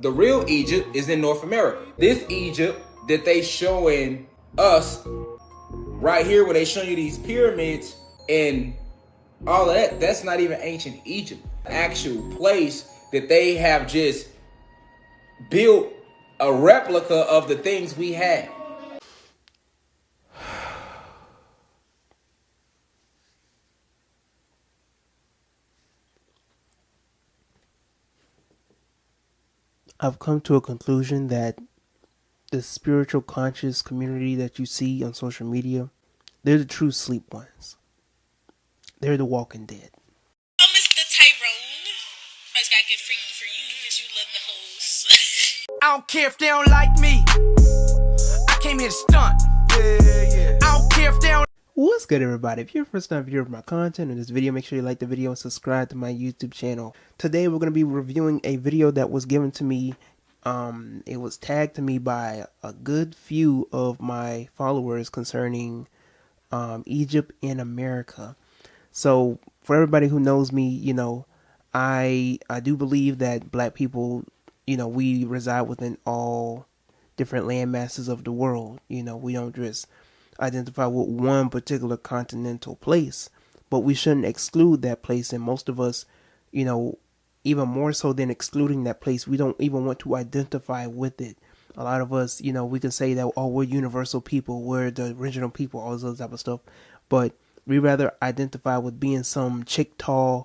The real Egypt is in North America. This Egypt that they showing us right here, where they show you these pyramids and all of that, that's not even ancient Egypt. The actual place that they have just built a replica of the things we had. I've come to a conclusion that the spiritual conscious community that you see on social media, they're the true sleep ones. They're the walking dead. Oh, Mr. Tyrone. I just gotta get freaky for you because you love the hoes. I don't care if they don't like me. I came here to stunt. Yeah. I don't care if they don't. What's good, everybody? If you're a first time viewer of my content in this video, make sure you like the video and subscribe to my YouTube channel. Today we're going to be reviewing a video that was given to me. It was tagged to me by a good few of my followers concerning Egypt and America. So for everybody who knows me, you know, I do believe that black people, you know, we reside within all different land masses of the world. You know, we don't just identify with one particular continental place, but we shouldn't exclude that place. And most of us, you know, even more so than excluding that place, we don't even want to identify with it. A lot of us, you know, we can say that, oh, we're universal people, we're the original people, all this other type of stuff, but we rather identify with being some Chickaw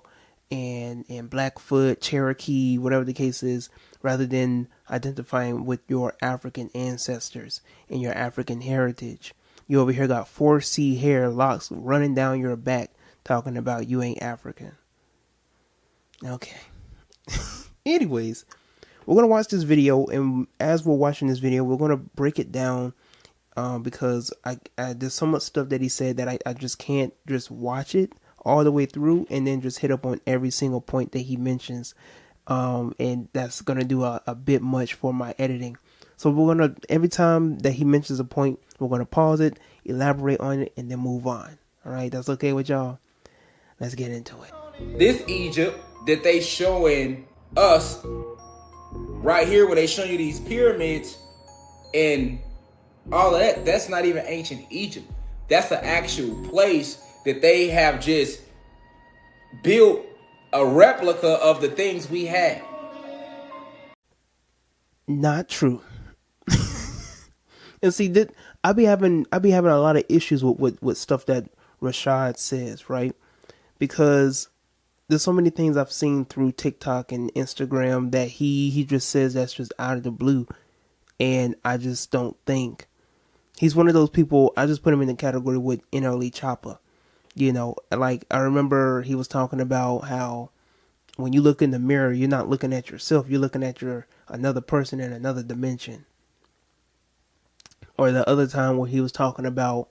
and Blackfoot, Cherokee, whatever the case is, rather than identifying with your African ancestors and your African heritage. You over here got 4C hair locks running down your back talking about you ain't African. Okay. Anyways, we're going to watch this video, and as we're watching this video, we're going to break it down because I there's so much stuff that he said that I just can't just watch it all the way through and then just hit up on every single point that he mentions. And that's going to do a bit much for my editing. So we're going to, every time that he mentions a point, we're going to pause it, elaborate on it, and then move on. All right, that's okay with y'all? Let's get into it. This Egypt that they showing us right here, where they show you these pyramids and all of that, that's not even ancient Egypt. That's the actual place that they have just built a replica of the things we had. Not true. And see, that I be having a lot of issues with stuff that Rashad says, right? Because there's so many things I've seen through TikTok and Instagram that he just says that's just out of the blue, and I just don't think he's one of those people. I just put him in the category with NLE Chopper. You know, like I remember he was talking about how when you look in the mirror, you're not looking at yourself, you're looking at another person in another dimension. Or the other time where he was talking about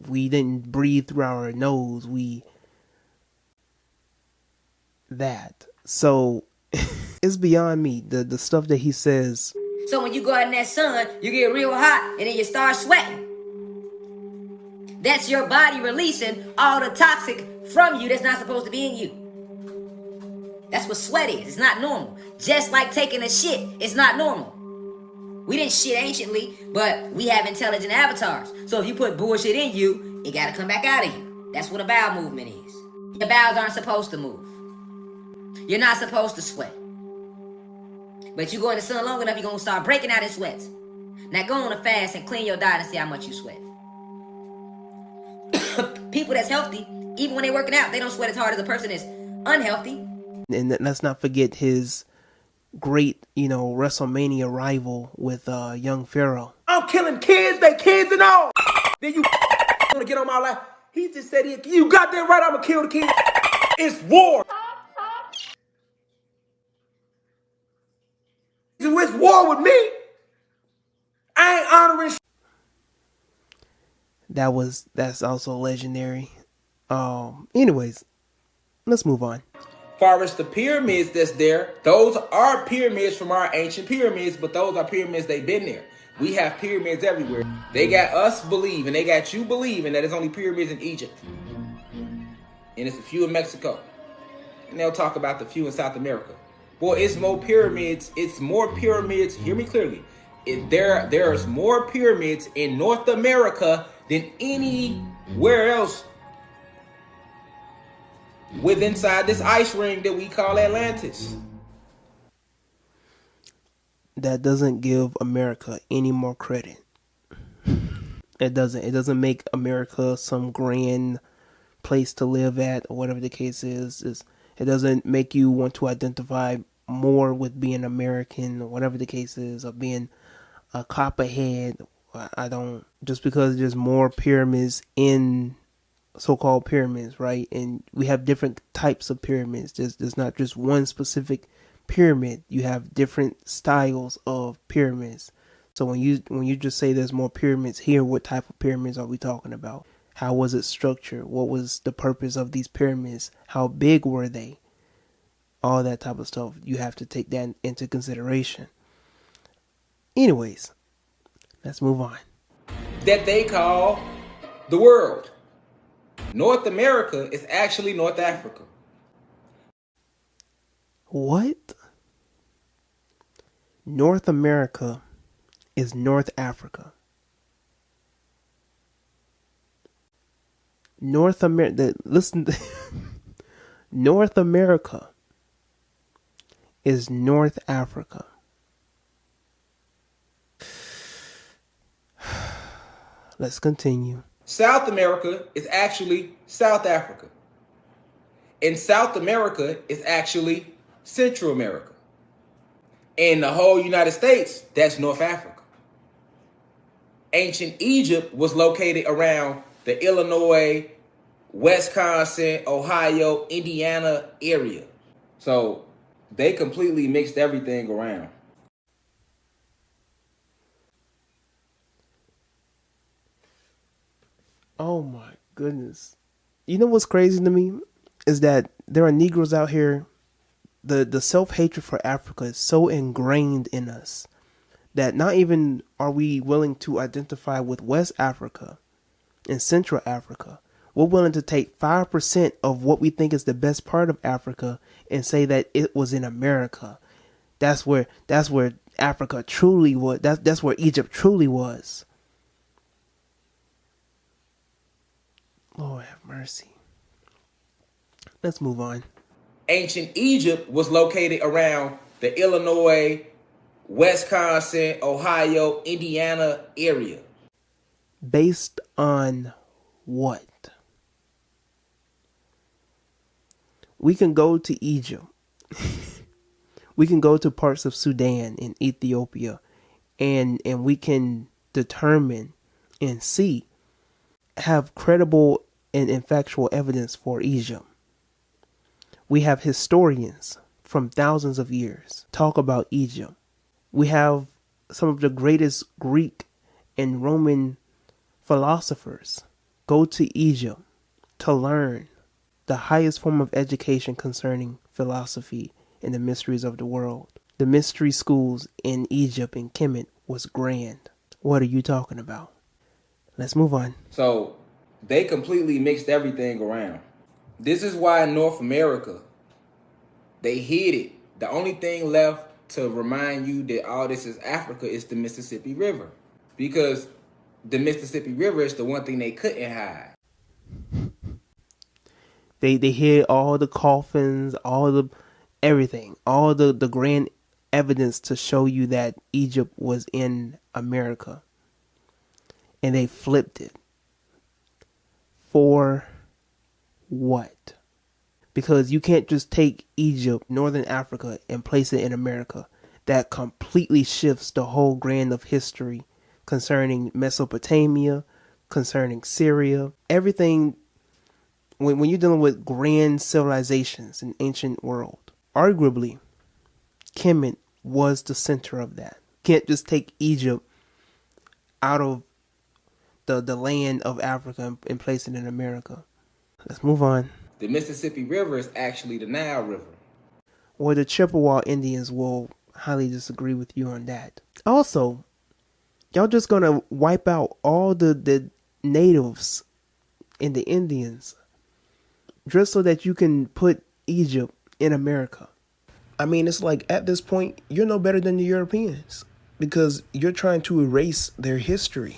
we didn't breathe through our nose, so it's beyond me, the stuff that he says. So when you go out in that sun, you get real hot and then you start sweating. That's your body releasing all the toxic from you that's not supposed to be in you. That's what sweat is. It's not normal. Just like taking a shit, it's not normal. We didn't shit anciently, but we have intelligent avatars. So if you put bullshit in you, it gotta come back out of you. That's what a bowel movement is. Your bowels aren't supposed to move. You're not supposed to sweat. But you go in the sun long enough, you're gonna start breaking out in sweats. Now go on a fast and clean your diet and see how much you sweat. People that's healthy, even when they're working out, they don't sweat as hard as a person that's unhealthy. And let's not forget his great, you know, WrestleMania rival with young Pharaoh. I'm killing kids, they kids and all. Then you wanna get on my life. He just said, you got that right, I'm gonna kill the kids. It's war. It's war with me. I ain't honoring. That's also legendary. Anyways, let's move on. Far as the pyramids that's there, those are pyramids from our ancient pyramids, but those are pyramids, they've been there. We have pyramids everywhere. They got us believing, they got you believing that it's only pyramids in Egypt. And it's a few in Mexico. And they'll talk about the few in South America. Well, it's more pyramids. It's more pyramids. Hear me clearly. There's more pyramids in North America than anywhere else within inside this ice ring that we call Atlantis. That doesn't give America any more credit. It doesn't. It doesn't make America some grand place to live at, or whatever the case is. It doesn't make you want to identify more with being American, or whatever the case is, or being a copperhead. I don't. Just because there's more pyramids in so-called pyramids, right? And we have different types of pyramids. There's not just one specific pyramid. You have different styles of pyramids. So when you just say there's more pyramids here, what type of pyramids are we talking about? How was it structured? What was the purpose of these pyramids? How big were they? All that type of stuff. You have to take that into consideration. Anyways, let's move on. That they call the world. North America is actually North Africa. What? North America is North Africa. North America, listen, North America is North Africa. Let's continue. South America is actually South Africa. And South America is actually Central America. And the whole United States, that's North Africa. Ancient Egypt was located around the Illinois, Wisconsin, Ohio, Indiana area. So they completely mixed everything around. Oh my goodness. You know what's crazy to me is that there are Negroes out here. The self-hatred for Africa is so ingrained in us that not even are we willing to identify with West Africa and Central Africa. We're willing to take 5% of what we think is the best part of Africa and say that it was in America. That's where Africa truly was. That's where Egypt truly was. Lord have mercy. Let's move on. Ancient Egypt was located around the Illinois, Wisconsin, Ohio, Indiana area. Based on what? We can go to Egypt. We can go to parts of Sudan and Ethiopia, and we can determine and have credible and factual evidence for Egypt. We have historians from thousands of years talk about Egypt. We have some of the greatest Greek and Roman philosophers go to Egypt to learn the highest form of education concerning philosophy and the mysteries of the world. The mystery schools in Egypt and Kemet was grand. What are you talking about? Let's move on. So they completely mixed everything around. This is why in North America, they hid it. The only thing left to remind you that all this is Africa is the Mississippi River. Because the Mississippi River is the one thing they couldn't hide. They hid all the coffins, all the everything, all the grand evidence to show you that Egypt was in America. And they flipped it. For what? Because you can't just take Egypt, Northern Africa, and place it in America. That completely shifts the whole grand of history concerning Mesopotamia, concerning Syria, everything. When you're dealing with grand civilizations in ancient world, arguably, Kemet was the center of that. Can't just take Egypt out of the land of Africa and place it in America. Let's move on. The Mississippi River is actually the Nile River. Or the Chippewa Indians will highly disagree with you on that. Also, y'all just gonna wipe out all the natives and the Indians just so that you can put Egypt in America. I mean, it's like at this point, you're no better than the Europeans because you're trying to erase their history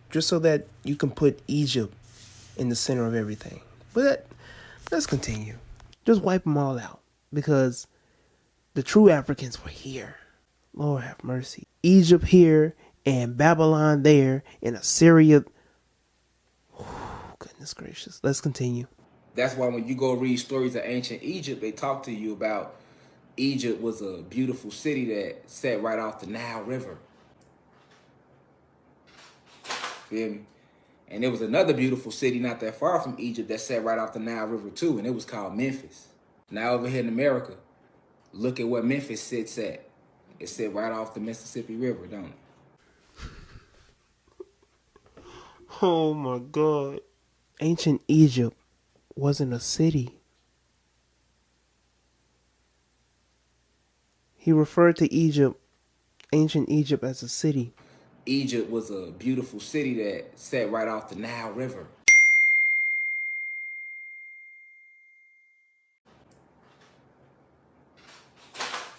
just so that you can put Egypt in the center of everything. But let's continue. Just wipe them all out because the true Africans were here. Lord have mercy. Egypt here and Babylon there and Assyria. Oh, goodness gracious. Let's continue. That's why when you go read stories of ancient Egypt, they talk to you about Egypt was a beautiful city that sat right off the Nile River. Feel me? And there was another beautiful city not that far from Egypt that sat right off the Nile River too, and it was called Memphis. Now over here in America, look at where Memphis sits at. It sits right off the Mississippi River, don't it? Oh my God. Ancient Egypt wasn't a city. He referred to Egypt, ancient Egypt, as a city. Egypt was a beautiful city that sat right off the Nile River.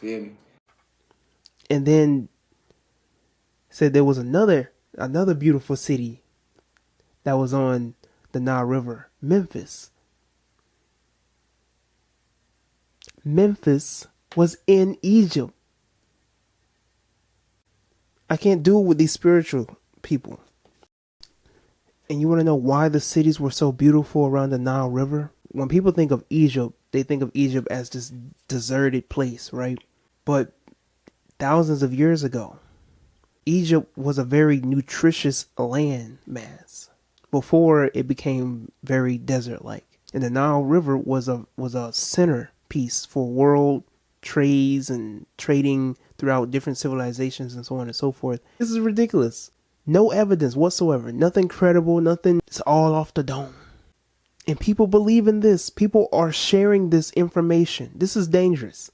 Feel me? And then said there was another beautiful city that was on the Nile River, Memphis. Memphis was in Egypt. I can't do it with these spiritual people. And you want to know why the cities were so beautiful around the Nile River? When people think of Egypt, they think of Egypt as this deserted place, right? But thousands of years ago, Egypt was a very nutritious land mass before it became very desert-like. And the Nile River was a centerpiece for world trades and trading throughout different civilizations and so on and so forth. This is ridiculous. No evidence whatsoever. Nothing credible. Nothing. It's all off the dome. And people believe in this. People are sharing this information. This is dangerous.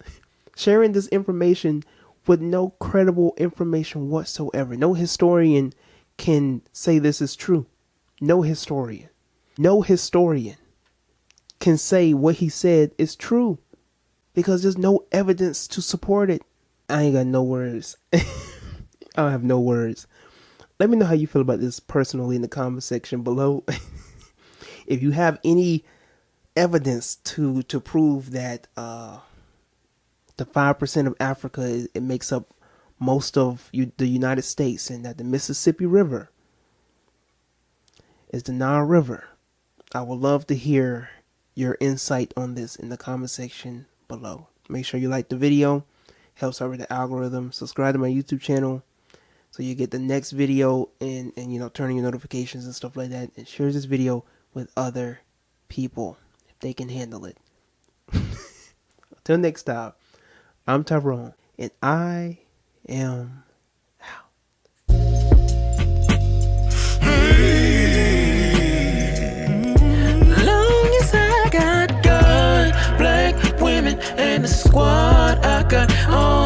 Sharing this information with no credible information whatsoever. No historian can say this is true. No historian. No historian can say what he said is true. Because there's no evidence to support it. I ain't got no words. I don't have no words. Let me know how you feel about this personally in the comment section below. If you have any evidence to prove that the 5% of Africa, it makes up most of the United States, and that the Mississippi River is the Nile River, I would love to hear your insight on this in the comment section below. Make sure you like the video. Helps out with the algorithm. Subscribe to my YouTube channel so you get the next video, and turn your notifications and stuff like that. And share this video with other people if they can handle it. Until next time, I'm Tyrone, and I am out. Long as I got good, black women and the squad, I got all